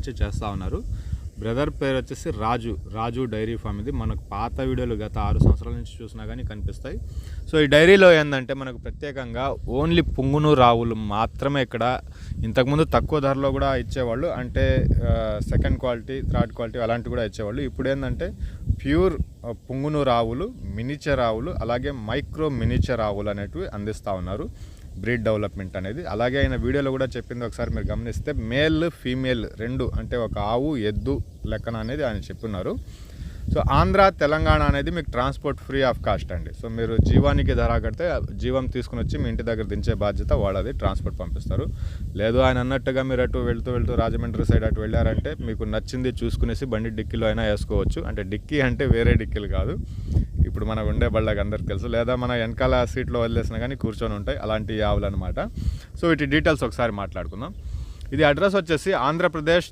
నుంచి చేస్తూ ఉన్నారు. బ్రదర్ పేరు వచ్చేసి రాజు డైరీ ఫామ్. ఇది మనకు పాత వీడియోలు గత 6 సంవత్సరాల నుంచి చూసినా కానీ కనిపిస్తాయి. సో ఈ డైరీలో ఏంటంటే మనకు ప్రత్యేకంగా ఓన్లీ పుంగునూరు ఆవులు మాత్రమే ఇక్కడ. ఇంతకుముందు తక్కువ ధరలో కూడా ఇచ్చేవాళ్ళు, అంటే సెకండ్ క్వాలిటీ, థర్డ్ క్వాలిటీ అలాంటివి కూడా ఇచ్చేవాళ్ళు. ఇప్పుడు ఏంటంటే ప్యూర్ పుంగునూరు ఆవులు, మినిచర్ ఆవులు, అలాగే మైక్రో మినిచర్ ఆవులు అనేటివి అందిస్తూ ఉన్నారు. బ్రీడ్ డెవలప్మెంట్ అనేది. అలాగే ఆయన వీడియోలో కూడా చెప్పింది ఒకసారి మీరు గమనిస్తే మేల్ ఫీమేల్ రెండు, అంటే ఒక ఆవు ఎద్దు లెక్కన అనేది ఆయన చెప్పున్నారు. సో ఆంధ్ర తెలంగాణ అనేది మీకు ట్రాన్స్పోర్ట్ ఫ్రీ ఆఫ్ కాస్ట్ అండి. సో మీరు జీవానికి ధర కడితే జీవం తీసుకుని వచ్చి మీ ఇంటి దగ్గర దించే బాధ్యత వాళ్ళది, ట్రాన్స్పోర్ట్ పంపిస్తారు. లేదు ఆయన అన్నట్టుగా మీరు అటు వెళ్తూ రాజమండ్రి సైడ్ అటు వెళ్ళారంటే మీకు నచ్చింది చూసుకునేసి బండి డిక్కీలో అయినా వేసుకోవచ్చు. అంటే డిక్కీ అంటే వేరే డిక్కీలు కాదు, ఇప్పుడు మనం ఉండే బళ్ళకి అందరికి తెలుసు. లేదా మన వెనకాల సీట్లో వదిలేసినా కానీ కూర్చొని ఉంటాయి, అలాంటి ఆవులు అనమాట. సో వీటి డీటెయిల్స్ ఒకసారి మాట్లాడుకుందాం. ఇది అడ్రస్ వచ్చేసి ఆంధ్రప్రదేశ్